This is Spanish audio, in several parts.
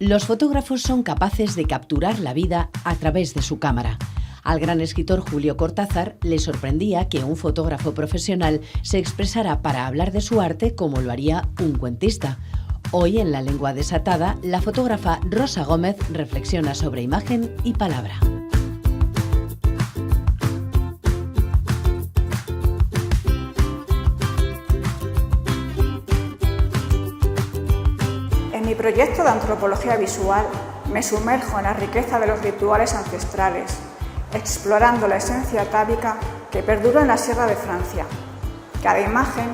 Los fotógrafos son capaces de capturar la vida a través de su cámara. Al gran escritor Julio Cortázar le sorprendía que un fotógrafo profesional se expresara para hablar de su arte como lo haría un cuentista. Hoy, en La Lengua Desatada, la fotógrafa Rosa Gómez reflexiona sobre imagen y palabra. En mi proyecto de antropología visual me sumerjo en la riqueza de los rituales ancestrales, explorando la esencia atávica que perdura en la Sierra de Francia. Cada imagen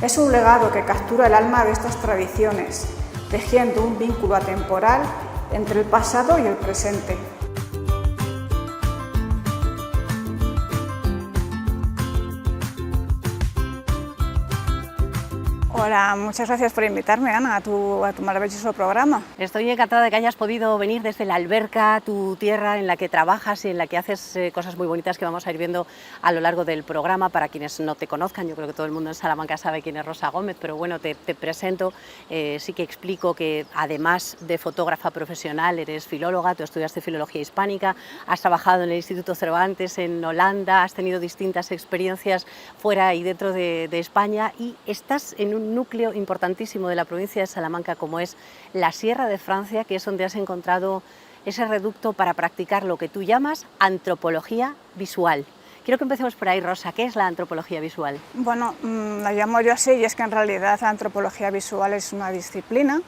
es un legado que captura el alma de estas tradiciones, tejiendo un vínculo atemporal entre el pasado y el presente. Hola, muchas gracias por invitarme, Ana, a tu maravilloso programa. Estoy encantada de que hayas podido venir desde La Alberca, tu tierra en la que trabajas y en la que haces cosas muy bonitas que vamos a ir viendo a lo largo del programa. Para quienes no te conozcan, yo creo que todo el mundo en Salamanca sabe quién es Rosa Gómez, pero bueno, te presento, sí que explico que además de fotógrafa profesional, eres filóloga, tú estudiaste filología hispánica, has trabajado en el Instituto Cervantes en Holanda, has tenido distintas experiencias fuera y dentro de España y estás en un núcleo importantísimo de la provincia de Salamanca como es la Sierra de Francia, que es donde has encontrado ese reducto para practicar lo que tú llamas antropología visual. Quiero que empecemos por ahí, Rosa. ¿Qué es la antropología visual? Bueno, la llamo yo así y es que en realidad la antropología visual es una disciplina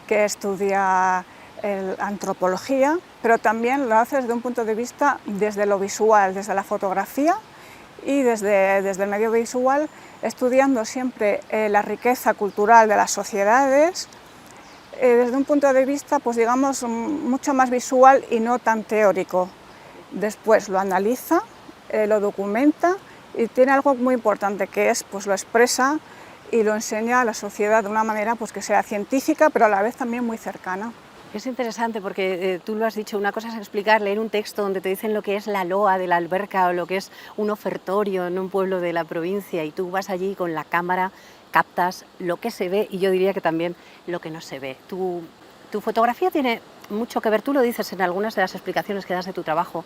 que estudia antropología, pero también lo hace desde un punto de vista desde lo visual, desde la fotografía y desde el medio visual, estudiando siempre la riqueza cultural de las sociedades desde un punto de vista, pues digamos, mucho más visual y no tan teórico. Después lo analiza, lo documenta y tiene algo muy importante que es, pues lo expresa y lo enseña a la sociedad de una manera pues, que sea científica, pero a la vez también muy cercana. Es interesante porque tú lo has dicho, una cosa es explicar, leer un texto donde te dicen lo que es la loa de la Alberca o lo que es un ofertorio en un pueblo de la provincia y tú vas allí con la cámara, captas lo que se ve y yo diría que también lo que no se ve. Tu fotografía tiene mucho que ver, tú lo dices en algunas de las explicaciones que das de tu trabajo,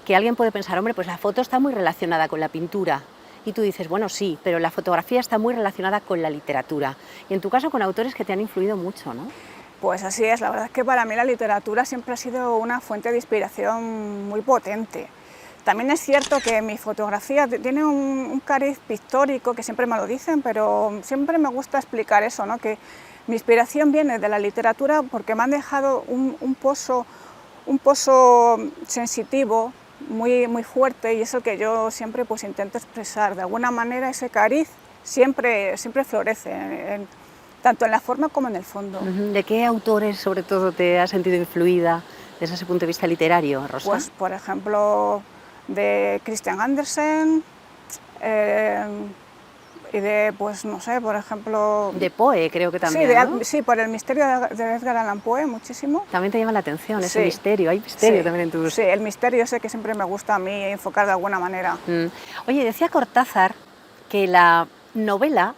que alguien puede pensar, hombre, pues la foto está muy relacionada con la pintura. Y tú dices, bueno, sí, pero la fotografía está muy relacionada con la literatura. Y en tu caso con autores que te han influido mucho, ¿no? Pues así es, la verdad es que para mí la literatura siempre ha sido una fuente de inspiración muy potente. También es cierto que mi fotografía tiene un cariz pictórico, que siempre me lo dicen, pero siempre me gusta explicar eso, ¿no? Que mi inspiración viene de la literatura porque me han dejado un pozo sensitivo muy fuerte y es el que yo siempre pues, intento expresar. De alguna manera ese cariz siempre florece, tanto en la forma como en el fondo. ¿De qué autores, sobre todo, te has sentido influida desde ese punto de vista literario, Rosa? Pues, por ejemplo, de Christian Andersen y de, pues, no sé, por ejemplo... De Poe, creo que también, sí, ¿no? Sí, por el misterio de Edgar Allan Poe, muchísimo. También te llama la atención ese misterio, hay misterio también en tus... Sí, el misterio ese que siempre me gusta a mí enfocar de alguna manera. Oye, decía Cortázar que la novela,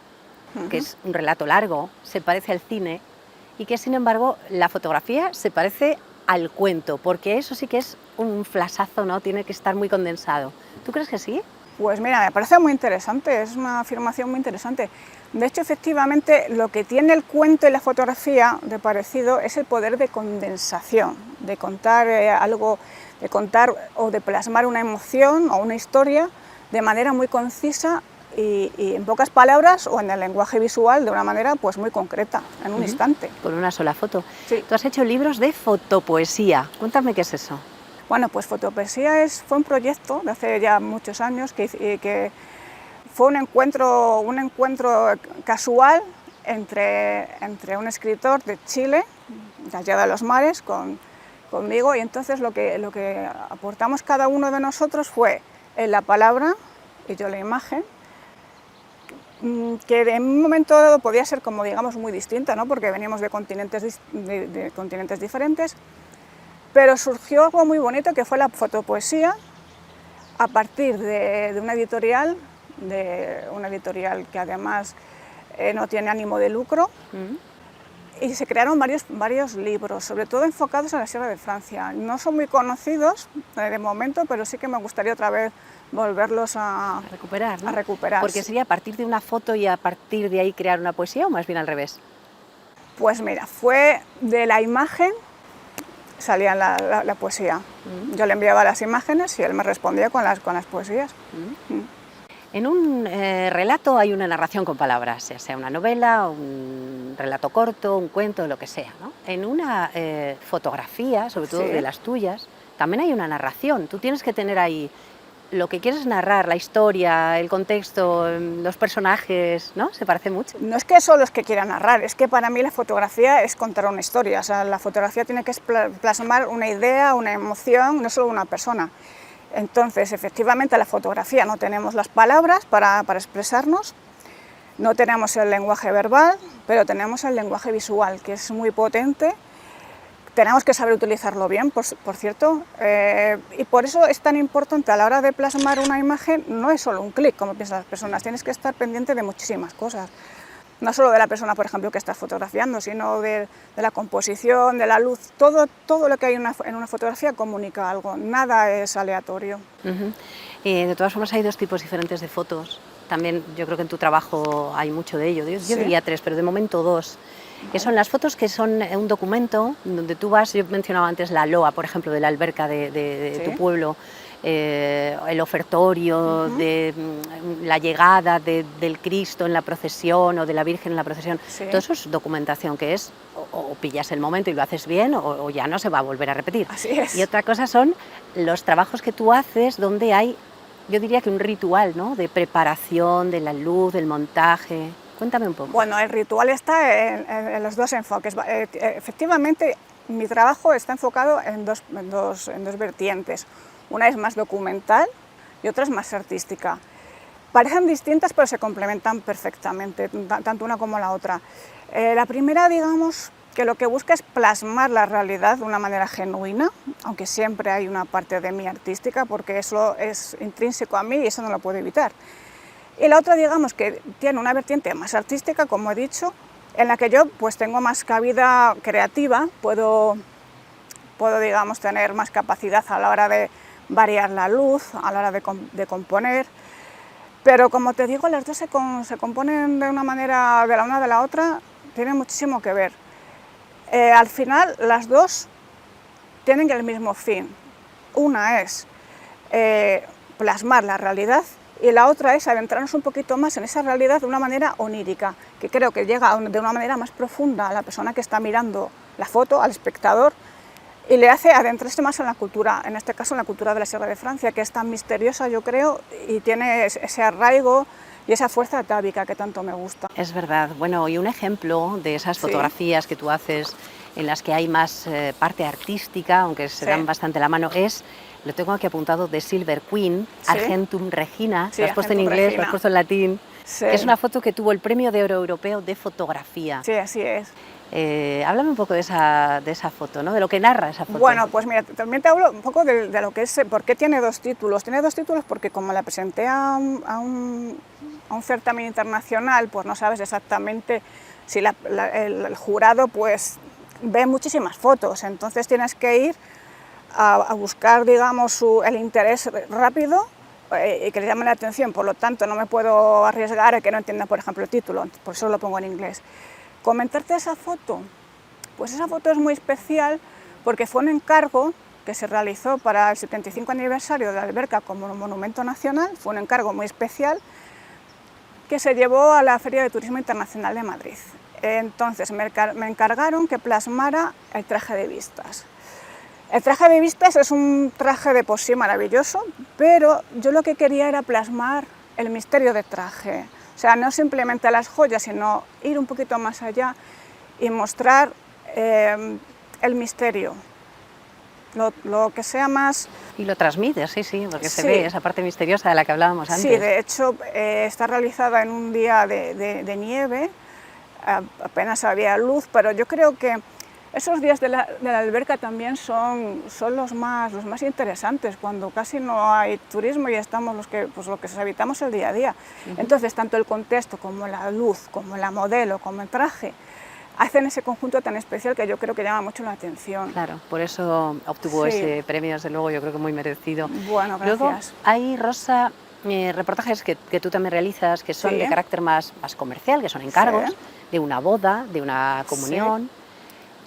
que es un relato largo, se parece al cine y que sin embargo la fotografía se parece al cuento, porque eso sí que es un flashazo, ¿no? Tiene que estar muy condensado. ¿Tú crees que sí? Pues mira, me parece muy interesante, es una afirmación muy interesante. De hecho, efectivamente, lo que tiene el cuento y la fotografía de parecido es el poder de condensación, de contar algo, de contar o de plasmar una emoción o una historia de manera muy concisa y en pocas palabras o en el lenguaje visual de una manera pues muy concreta, en un instante. Con una sola foto. Sí. Tú has hecho libros de fotopoesía. Cuéntame qué es eso. Bueno, pues fotopoesía fue un proyecto de hace ya muchos años que fue un encuentro casual entre un escritor de Chile, de allá de los mares, conmigo, y entonces lo que aportamos cada uno de nosotros fue la palabra y yo la imagen, que en un momento dado podía ser como digamos muy distinta, ¿no? Porque veníamos de continentes diferentes, pero surgió algo muy bonito que fue la fotopoesía a partir de una editorial que además no tiene ánimo de lucro y se crearon varios libros, sobre todo enfocados a la Sierra de Francia. No son muy conocidos de momento, pero sí que me gustaría otra vez volverlos a recuperar, ¿no? A recuperar. Porque sería a partir de una foto y a partir de ahí crear una poesía, o más bien al revés. Pues mira, fue de la imagen salía la poesía. Yo le enviaba las imágenes y él me respondía con las poesías. En un relato hay una narración con palabras, ya sea una novela, un relato corto, un cuento, lo que sea, ¿no? En una fotografía, sobre todo de las tuyas, también hay una narración. Tú tienes que tener ahí lo que quieres narrar, la historia, el contexto, los personajes, ¿no? ¿Se parece mucho? No es que solo es que quiera narrar, es que para mí la fotografía es contar una historia. O sea, la fotografía tiene que plasmar una idea, una emoción, no solo una persona. Entonces, efectivamente, la fotografía no tenemos las palabras para expresarnos, no tenemos el lenguaje verbal, pero tenemos el lenguaje visual, que es muy potente. Tenemos que saber utilizarlo bien, por cierto, y por eso es tan importante a la hora de plasmar una imagen, no es solo un clic, como piensan las personas, tienes que estar pendiente de muchísimas cosas. No solo de la persona, por ejemplo, que estás fotografiando, sino de la composición, de la luz, todo lo que hay en una fotografía comunica algo, nada es aleatorio. De todas formas hay dos tipos diferentes de fotos, también yo creo que en tu trabajo hay mucho de ello, yo diría tres, pero de momento dos. Que son las fotos que son un documento donde tú vas, yo mencionaba antes la loa, por ejemplo, de la alberca de tu pueblo, el ofertorio, de la llegada del Cristo en la procesión o de la Virgen en la procesión, todo eso es documentación que es o pillas el momento y lo haces bien o ya no se va a volver a repetir. Así es. Y otra cosa son los trabajos que tú haces donde hay, yo diría que un ritual, ¿no?, de preparación, de la luz, del montaje. Cuéntame un poco. Bueno, el ritual está en los dos enfoques. Efectivamente, mi trabajo está enfocado en dos vertientes. Una es más documental y otra es más artística. Parecen distintas, pero se complementan perfectamente, tanto una como la otra. La primera, digamos, que lo que busca es plasmar la realidad de una manera genuina, aunque siempre hay una parte de mí artística, porque eso es intrínseco a mí y eso no lo puedo evitar. Y la otra, digamos, que tiene una vertiente más artística, como he dicho, en la que yo pues tengo más cabida creativa, puedo digamos, tener más capacidad a la hora de variar la luz, a la hora de componer, pero como te digo, las dos se componen de una manera, de la una de la otra, tienen muchísimo que ver. Al final, las dos tienen el mismo fin. Una es plasmar la realidad, y la otra es adentrarnos un poquito más en esa realidad de una manera onírica, que creo que llega de una manera más profunda a la persona que está mirando la foto, al espectador, y le hace adentrarse más en la cultura, en este caso en la cultura de la Sierra de Francia, que es tan misteriosa, yo creo, y tiene ese arraigo y esa fuerza atávica que tanto me gusta. Es verdad. Bueno, y un ejemplo de esas fotografías que tú haces en las que hay más parte artística, aunque se dan bastante la mano, es... Lo tengo aquí apuntado, de Silver Queen, Argentum Regina, lo has puesto en inglés, lo has puesto en latín. Es una foto que tuvo el Premio de Oro Europeo de Fotografía. Sí, así es. Háblame un poco de esa foto, ¿no?, de lo que narra esa foto. Bueno, pues mira, también te hablo un poco de lo que es, por qué tiene dos títulos. Tiene dos títulos porque como la presenté a un certamen internacional, pues no sabes exactamente si el jurado pues ve muchísimas fotos, entonces tienes que ir a buscar, digamos, el interés rápido y que le llame la atención, por lo tanto no me puedo arriesgar a que no entienda, por ejemplo, el título, por eso lo pongo en inglés. Comentarte esa foto, pues esa foto es muy especial porque fue un encargo que se realizó para el 75 aniversario de la alberca como monumento nacional, fue un encargo muy especial que se llevó a la Feria de Turismo Internacional de Madrid. Entonces me encargaron que plasmara el traje de vistas. El traje de vistas es un traje de por sí maravilloso, pero yo lo que quería era plasmar el misterio del traje. O sea, no simplemente las joyas, sino ir un poquito más allá y mostrar el misterio, lo que sea más... Y lo transmites, sí, porque se ve esa parte misteriosa de la que hablábamos antes. Sí, de hecho está realizada en un día de nieve, apenas había luz, pero yo creo que esos días de la alberca también son los más interesantes, cuando casi no hay turismo y estamos los que habitamos el día a día. Entonces, tanto el contexto como la luz, como la modelo, como el traje, hacen ese conjunto tan especial que yo creo que llama mucho la atención. Claro, por eso obtuvo ese premio, desde luego, yo creo que muy merecido. Bueno, gracias. Luego hay, Rosa, reportajes que tú también realizas que son de carácter más comercial, que son encargos de una boda, de una comunión.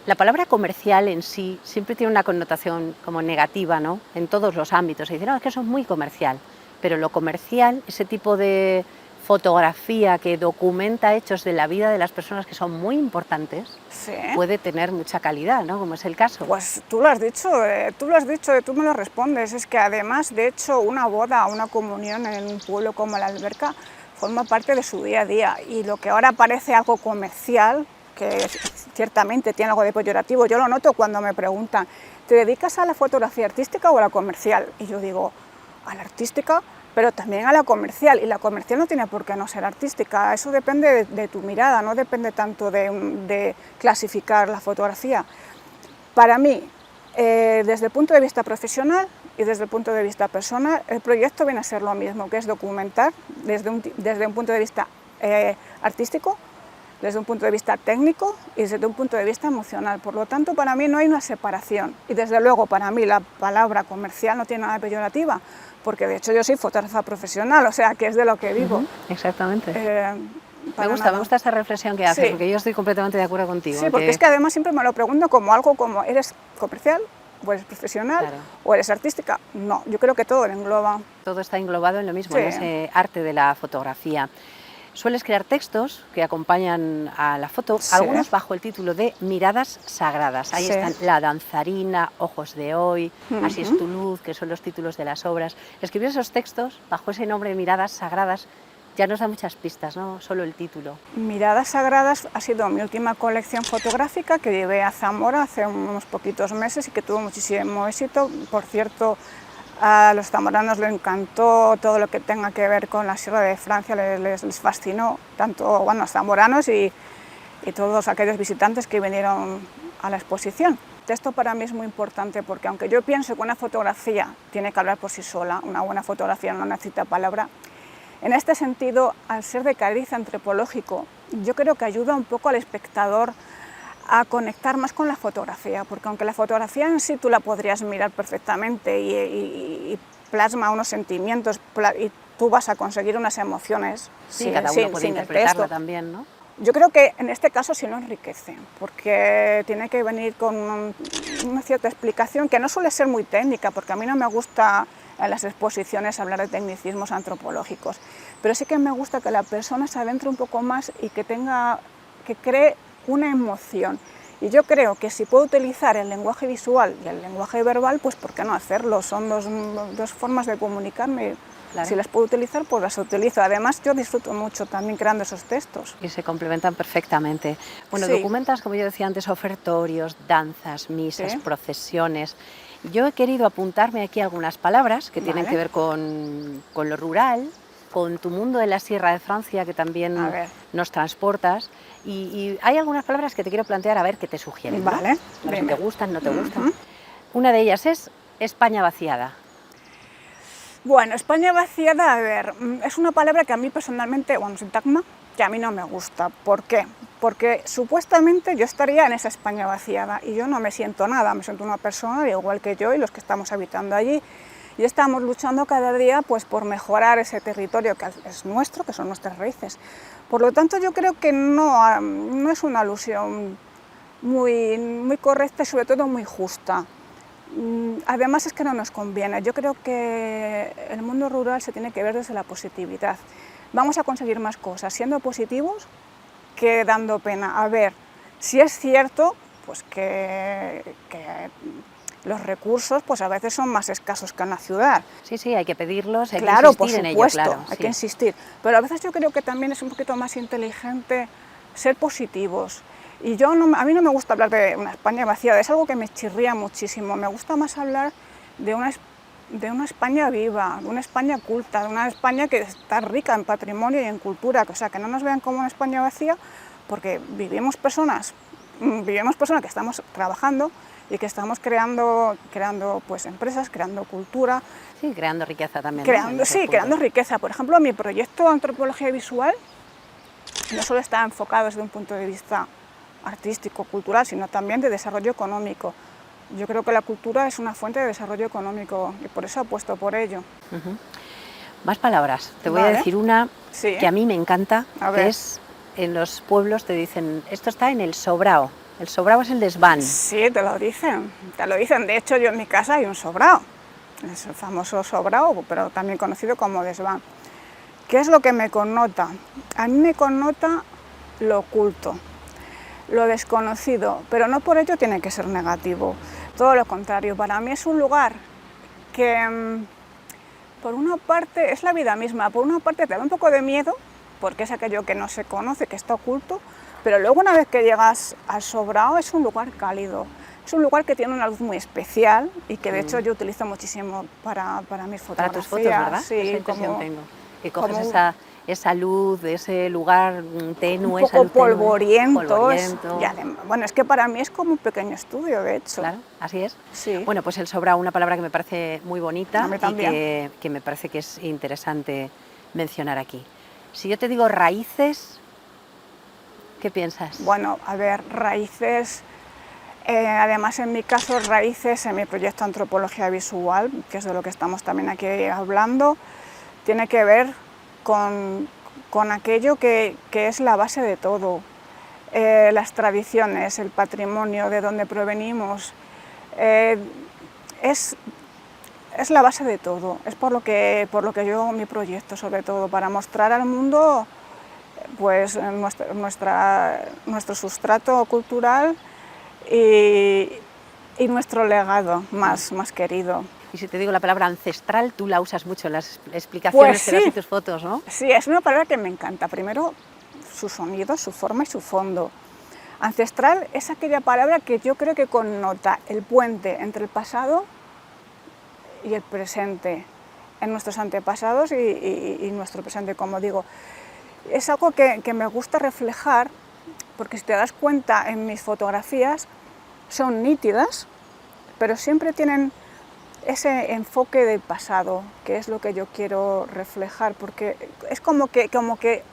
La palabra comercial en sí siempre tiene una connotación como negativa, ¿no? En todos los ámbitos. Se dice, no, es que eso es muy comercial. Pero lo comercial, ese tipo de fotografía que documenta hechos de la vida de las personas que son muy importantes, puede tener mucha calidad, ¿no? Como es el caso. Pues tú lo has dicho, tú me lo respondes. Es que además, de hecho, una boda, una comunión en un pueblo como La Alberca forma parte de su día a día. Y lo que ahora parece algo comercial, que ciertamente tiene algo de peyorativo, yo lo noto cuando me preguntan, ¿te dedicas a la fotografía artística o a la comercial? Y yo digo, a la artística, pero también a la comercial, y la comercial no tiene por qué no ser artística, eso depende de tu mirada, no depende tanto de clasificar la fotografía. Para mí, desde el punto de vista profesional y desde el punto de vista personal, el proyecto viene a ser lo mismo, que es documentar desde un punto de vista artístico, desde un punto de vista técnico y desde un punto de vista emocional. Por lo tanto, para mí no hay una separación. Y desde luego, para mí la palabra comercial no tiene nada de peyorativa, porque de hecho yo soy fotógrafa profesional, o sea, que es de lo que vivo. Exactamente. Me gusta esa reflexión que haces, porque yo estoy completamente de acuerdo contigo. Sí, porque es que además siempre me lo pregunto como algo como, ¿eres comercial? ¿O eres profesional? ¿O eres artística? No, yo creo que todo lo engloba. Todo está englobado en lo mismo, en ese arte de la fotografía. Sueles crear textos que acompañan a la foto, algunos bajo el título de Miradas Sagradas. Ahí están La danzarina, Ojos de hoy, Así es tu luz, que son los títulos de las obras. Escribir esos textos bajo ese nombre de Miradas Sagradas ya nos da muchas pistas, no solo el título. Miradas Sagradas ha sido mi última colección fotográfica que llevé a Zamora hace unos poquitos meses y que tuvo muchísimo éxito. Por cierto, a los zamoranos les encantó todo lo que tenga que ver con la Sierra de Francia, les fascinó, tanto los zamoranos y todos aquellos visitantes que vinieron a la exposición. Esto para mí es muy importante porque aunque yo pienso que una fotografía tiene que hablar por sí sola, una buena fotografía no necesita palabra, en este sentido, al ser de cariz antropológico, yo creo que ayuda un poco al espectador a conectar más con la fotografía, porque aunque la fotografía en sí tú la podrías mirar perfectamente y plasma unos sentimientos y tú vas a conseguir unas emociones cada uno puede interpretarla también, ¿no? Yo creo que en este caso sí lo enriquece, porque tiene que venir con una cierta explicación que no suele ser muy técnica, porque a mí no me gusta en las exposiciones hablar de tecnicismos antropológicos, pero sí que me gusta que la persona se adentre un poco más y que cree una emoción. Y yo creo que si puedo utilizar el lenguaje visual y el lenguaje verbal, pues ¿por qué no hacerlo? Son dos formas de comunicarme. Claro. Si las puedo utilizar, pues las utilizo. Además, yo disfruto mucho también creando esos textos. Y se complementan perfectamente. Bueno, documentas, como yo decía antes, ofertorios, danzas, misas, procesiones. Yo he querido apuntarme aquí algunas palabras que tienen que ver con lo rural, con tu mundo de la Sierra de Francia, que también nos transportas. Y hay algunas palabras que te quiero plantear, a ver qué te sugieren. Vale. A ver si te gustan, no te gustan. Una de ellas es España vaciada. Bueno, España vaciada, a ver, es una palabra que a mí personalmente, sintagma, que a mí no me gusta. ¿Por qué? Porque supuestamente yo estaría en esa España vaciada y yo no me siento nada, me siento una persona igual que yo y los que estamos habitando allí. Y estamos luchando cada día pues, por mejorar ese territorio que es nuestro, que son nuestras raíces. Por lo tanto, yo creo que no es una alusión muy correcta y sobre todo muy justa. Además es que no nos conviene. Yo creo que el mundo rural se tiene que ver desde la positividad. Vamos a conseguir más cosas siendo positivos que dando pena. A ver, si es cierto pues que los recursos pues a veces son más escasos que en la ciudad. Sí, hay que pedirlos, hay que insistir en ello, por supuesto, hay que insistir. Pero a veces yo creo que también es un poquito más inteligente ser positivos. Y a mí no me gusta hablar de una España vaciada, es algo que me chirría muchísimo. Me gusta más hablar de una España viva, de una España culta, de una España que está rica en patrimonio y en cultura, o sea, que no nos vean como una España vacía, porque vivimos personas que estamos trabajando y que estamos creando pues, empresas, creando cultura. Sí, creando riqueza también. Creando riqueza. Por ejemplo, mi proyecto Antropología Visual no solo está enfocado desde un punto de vista artístico, cultural, sino también de desarrollo económico. Yo creo que la cultura es una fuente de desarrollo económico y por eso apuesto por ello. Más palabras. Te voy a decir una que a mí me encanta, que es, en los pueblos te dicen, esto está en el sobrao. El sobrao es el desván. Sí, te lo dicen. De hecho, yo en mi casa hay un sobrao. Es el famoso sobrao, pero también conocido como desván. ¿Qué es lo que me connota? A mí me connota lo oculto, lo desconocido, pero no por ello tiene que ser negativo. Todo lo contrario, para mí es un lugar que, por una parte, es la vida misma, por una parte te da un poco de miedo, porque es aquello que no se conoce, que está oculto, pero luego una vez que llegas al sobrao es un lugar cálido, es un lugar que tiene una luz muy especial y que de hecho yo utilizo muchísimo para mis fotografías. Para tus fotos, ¿verdad? Sí, esa impresión tengo. Que coges como esa luz de ese lugar tenue, un poco polvoriento. Y además, bueno, es que para mí es como un pequeño estudio, de hecho. Claro, así es. Sí. Bueno, pues el sobrao, una palabra que me parece muy bonita y que me parece que es interesante mencionar aquí. Si yo te digo raíces, ¿qué piensas? Bueno, a ver, raíces, además en mi caso raíces en mi proyecto Antropología Visual, que es de lo que estamos también aquí hablando, tiene que ver con aquello que es la base de todo, las tradiciones, el patrimonio, de donde provenimos, es la base de todo, es por lo que yo hago mi proyecto, sobre todo, para mostrar al mundo pues, nuestro sustrato cultural y nuestro legado más querido. Y si te digo la palabra ancestral, tú la usas mucho en las explicaciones pues sí, que das en tus fotos, ¿no? Sí, es una palabra que me encanta. Primero, su sonido, su forma y su fondo. Ancestral es aquella palabra que yo creo que connota el puente entre el pasado y el presente, en nuestros antepasados y nuestro presente, como digo. Es algo que me gusta reflejar, porque si te das cuenta en mis fotografías, son nítidas, pero siempre tienen ese enfoque del pasado, que es lo que yo quiero reflejar, porque es como que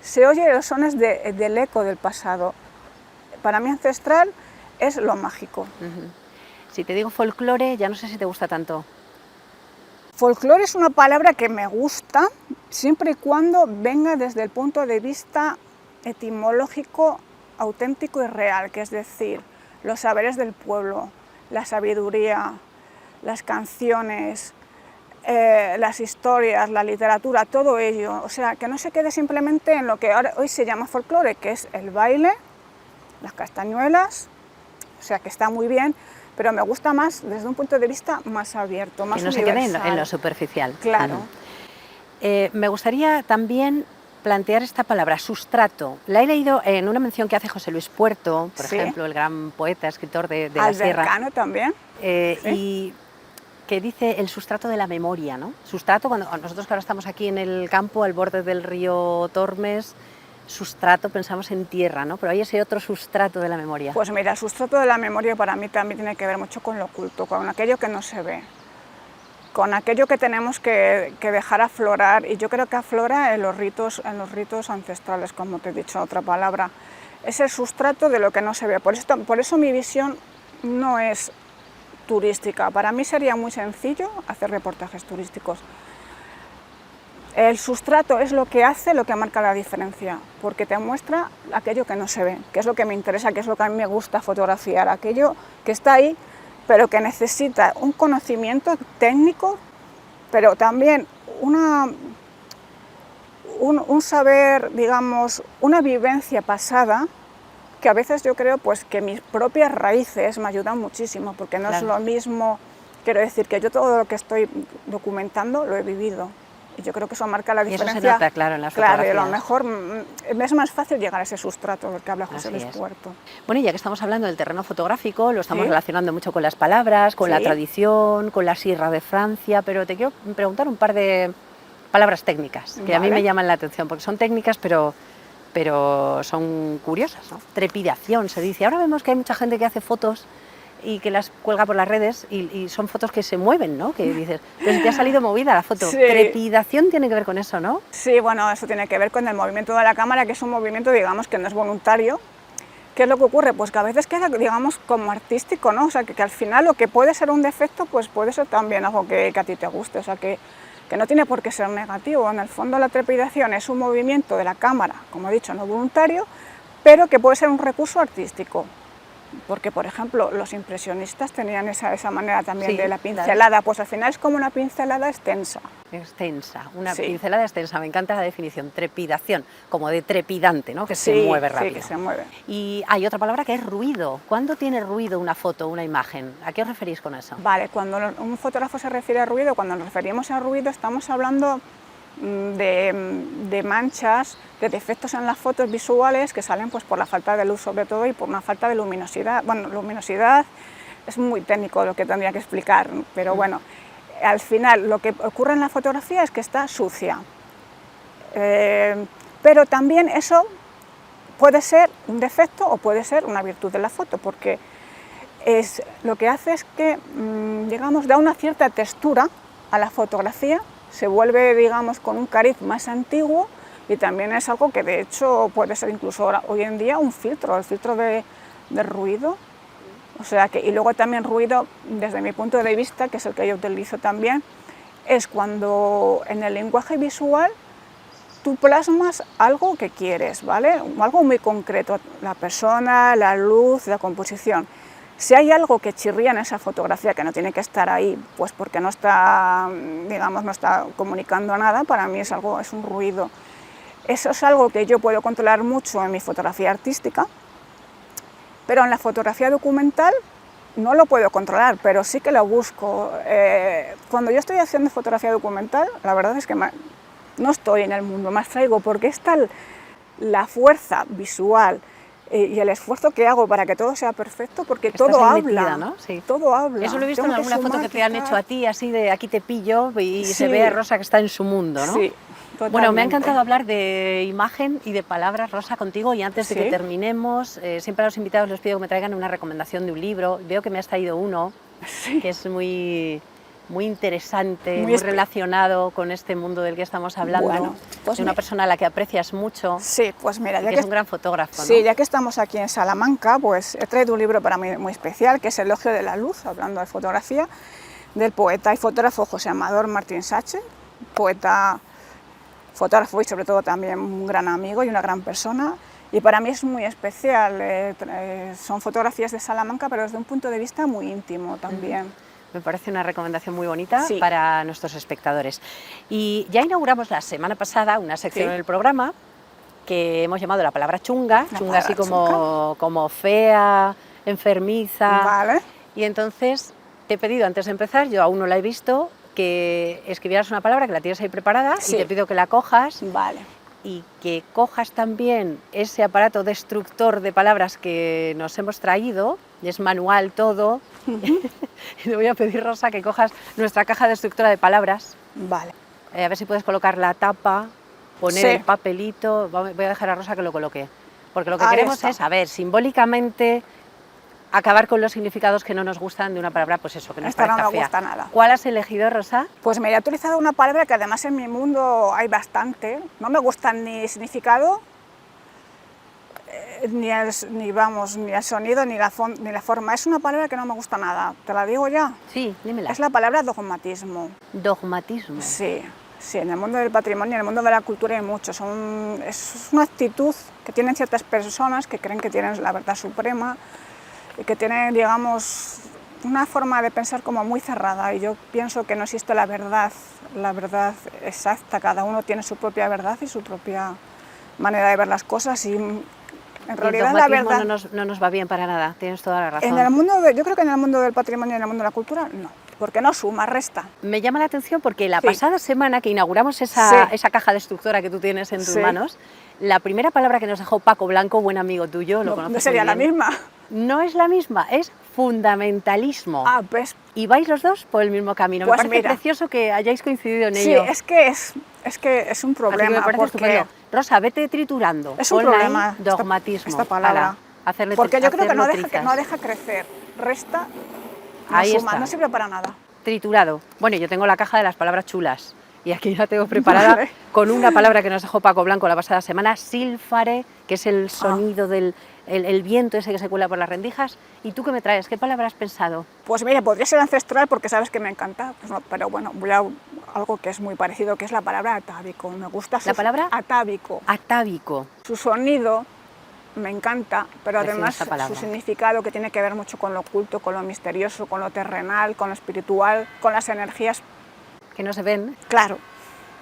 se oye los sones del eco del pasado. Para mí ancestral es lo mágico. Si te digo folclore, ya no sé si te gusta tanto. Folclore es una palabra que me gusta, siempre y cuando venga desde el punto de vista etimológico, auténtico y real, que es decir, los saberes del pueblo, la sabiduría, las canciones, las historias, la literatura, todo ello. O sea, que no se quede simplemente en lo que hoy se llama folclore, que es el baile, las castañuelas, o sea, que está muy bien, pero me gusta más desde un punto de vista más abierto, más universal. Que no se quede en lo superficial. Claro. Me gustaría también plantear esta palabra, sustrato. La he leído en una mención que hace José Luis Puerto, por ejemplo, el gran poeta, escritor de la Sierra. Albercano también. Sí. Y que dice el sustrato de la memoria, ¿no? Sustrato, cuando nosotros que ahora estamos aquí en el campo, al borde del río Tormes, sustrato, pensamos en tierra, ¿no? Pero hay ese otro sustrato de la memoria. Pues mira, el sustrato de la memoria para mí también tiene que ver mucho con lo oculto, con aquello que no se ve, con aquello que tenemos que dejar aflorar, y yo creo que aflora en los ritos ancestrales, como te he dicho, otra palabra. Es el sustrato de lo que no se ve. Por eso mi visión no es turística. Para mí sería muy sencillo hacer reportajes turísticos. El sustrato es lo que marca la diferencia, porque te muestra aquello que no se ve, que es lo que me interesa, que es lo que a mí me gusta fotografiar, aquello que está ahí, pero que necesita un conocimiento técnico, pero también un saber, digamos, una vivencia pasada, que a veces yo creo pues, que mis propias raíces me ayudan muchísimo, porque no es lo mismo, quiero decir, que yo todo lo que estoy documentando lo he vivido. Y yo creo que eso marca la diferencia. Y eso se nota, claro, en las fotografías. Claro, y a lo mejor es más fácil llegar a ese sustrato del que habla José Luis Puerto. Bueno, y ya que estamos hablando del terreno fotográfico, lo estamos relacionando mucho con las palabras, con la tradición, con la Sierra de Francia, pero te quiero preguntar un par de palabras técnicas que a mí me llaman la atención, porque son técnicas, pero son curiosas, ¿no? Trepidación, se dice. Ahora vemos que hay mucha gente que hace fotos y que las cuelga por las redes y son fotos que se mueven, ¿no? Que dices, pero te ha salido movida la foto. Sí. Trepidación tiene que ver con eso, ¿no? Sí, bueno, eso tiene que ver con el movimiento de la cámara, que es un movimiento, digamos, que no es voluntario, ¿Qué es lo que ocurre? Pues que a veces queda, digamos, como artístico, ¿no? O sea, que al final lo que puede ser un defecto, pues puede ser también algo que a ti te guste, o sea, que no tiene por qué ser negativo. En el fondo la trepidación es un movimiento de la cámara, como he dicho, no voluntario, pero que puede ser un recurso artístico. Porque, por ejemplo, los impresionistas tenían esa manera también Sí, de la pincelada, claro. Pues al final es como una pincelada extensa. Extensa, una Sí. pincelada extensa, me encanta la definición, trepidación, como de trepidante, ¿no? Que se mueve rápido. Sí, que se mueve. Y hay otra palabra que es ruido. ¿Cuándo tiene ruido una foto, una imagen? ¿A qué os referís con eso? Vale, cuando un fotógrafo se refiere a ruido, cuando nos referimos a ruido estamos hablando de manchas, de defectos en las fotos visuales que salen pues por la falta de luz sobre todo y por una falta de luminosidad. Bueno, luminosidad es muy técnico lo que tendría que explicar, pero bueno, al final lo que ocurre en la fotografía es que está sucia. Pero también eso puede ser un defecto o puede ser una virtud de la foto, porque lo que hace es que, digamos, da una cierta textura a la fotografía, se vuelve, digamos, con un cariz más antiguo y también es algo que de hecho puede ser incluso ahora, hoy en día un filtro, el filtro de ruido. O sea que, y luego también ruido, desde mi punto de vista, que es el que yo utilizo también, es cuando en el lenguaje visual tú plasmas algo que quieres, ¿vale? Algo muy concreto, la persona, la luz, la composición. Si hay algo que chirría en esa fotografía, que no tiene que estar ahí, pues porque no está, digamos, no está comunicando nada, para mí es un ruido. Eso es algo que yo puedo controlar mucho en mi fotografía artística, pero en la fotografía documental no lo puedo controlar, pero sí que lo busco. Cuando yo estoy haciendo fotografía documental, la verdad es que no estoy en el mundo, me abstraigo, porque es tal la fuerza visual y el esfuerzo que hago para que todo sea perfecto, porque todo habla, metida, ¿no? Sí. todo habla. Eso lo he visto en alguna foto que te han hecho a ti, así de aquí te pillo y sí. Se ve a Rosa que está en su mundo, ¿no? Sí, totalmente. Bueno, me ha encantado hablar de imagen y de palabras, Rosa, contigo, y antes de que terminemos, siempre a los invitados les pido que me traigan una recomendación de un libro. Veo que me has traído uno, que es muy interesante, muy relacionado con este mundo del que estamos hablando, bueno, pues de una persona a la que aprecias mucho. Sí, pues mira, ya que es un gran fotógrafo, ¿no? Sí, ya que estamos aquí en Salamanca, pues he traído un libro para mí muy especial, que es Elogio de la luz, hablando de fotografía, del poeta y fotógrafo José Amador Martín Sache, poeta, fotógrafo y sobre todo también un gran amigo y una gran persona. Y para mí es muy especial, son fotografías de Salamanca, pero desde un punto de vista muy íntimo también. Me parece una recomendación muy bonita para nuestros espectadores. Y ya inauguramos la semana pasada una sección en el programa que hemos llamado la palabra chunga, chunga así como fea, enfermiza. Vale. Y entonces te he pedido antes de empezar, yo aún no la he visto, que escribieras una palabra que la tienes ahí preparada y te pido que la cojas. Vale. Y que cojas también ese aparato destructor de palabras que nos hemos traído, es manual todo, y te voy a pedir, Rosa, que cojas nuestra caja destructora de palabras. Vale. A ver si puedes colocar la tapa, poner el papelito, voy a dejar a Rosa que lo coloque, porque lo que queremos es, a ver, simbólicamente, acabar con los significados que no nos gustan de una palabra, pues eso, que nos parezca no me fea. gusta nada. ¿Cuál has elegido, Rosa? Pues me he utilizado una palabra que además en mi mundo hay bastante, no me gusta ni el significado, ni el sonido, ni la forma. Es una palabra que no me gusta nada, ¿te la digo ya? Sí, dímela. Es la palabra dogmatismo. Dogmatismo. Sí, en el mundo del patrimonio, en el mundo de la cultura hay mucho. Es una actitud que tienen ciertas personas que creen que tienen la verdad suprema, y que tienen, digamos, una forma de pensar como muy cerrada, y yo pienso que no existe la verdad exacta, cada uno tiene su propia verdad y su propia manera de ver las cosas, y en realidad la verdad no nos va bien para nada, tienes toda la razón. Yo creo que en el mundo del patrimonio y en el mundo de la cultura no, porque no suma, resta. Me llama la atención porque la pasada semana que inauguramos esa caja destructora que tú tienes en tus manos, la primera palabra que nos dejó Paco Blanco, buen amigo tuyo, lo conoces. No sería la misma. No es la misma, es fundamentalismo. Ah, pues. Y vais los dos por el mismo camino. Pues me parece precioso que hayáis coincidido en ello. Sí, es que es un problema. Me parece estupendo. Rosa, vete triturando. Es un problema. Dogmatismo. Esta palabra. Porque yo creo que no deja crecer, resta, no suma, no sirve para nada. Triturado. Bueno, yo tengo la caja de las palabras chulas. Y aquí la tengo preparada con una palabra que nos dejó Paco Blanco la pasada semana, sílfare, que es el sonido del el viento ese que se cuela por las rendijas. ¿Y tú qué me traes? ¿Qué palabra has pensado? Pues mira, podría ser ancestral porque sabes que me encanta, pues no, pero bueno, voy a algo que es muy parecido, que es la palabra atávico. Me gusta ¿La palabra? Atávico. Atávico. Su sonido me encanta, pero Preciosa además palabra. su significado, que tiene que ver mucho con lo oculto, con lo misterioso, con lo terrenal, con lo espiritual, con las energías. Que no se ven. Claro.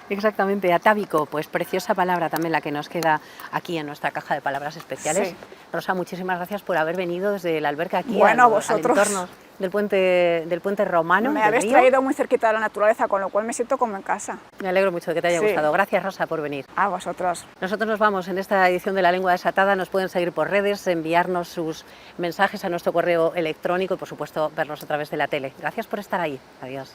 Exactamente, atávico, pues preciosa palabra también la que nos queda aquí en nuestra caja de palabras especiales. Sí. Rosa, muchísimas gracias por haber venido desde la alberca aquí Bueno, al entorno del puente romano. Me del habéis río. traído muy cerquita de la naturaleza, con lo cual me siento como en casa. Me alegro mucho de que te haya Sí. gustado. Gracias, Rosa, por venir. A vosotros. Nosotros nos vamos en esta edición de La Lengua Desatada. Nos pueden seguir por redes, enviarnos sus mensajes a nuestro correo electrónico y, por supuesto, vernos a través de la tele. Gracias por estar ahí. Adiós.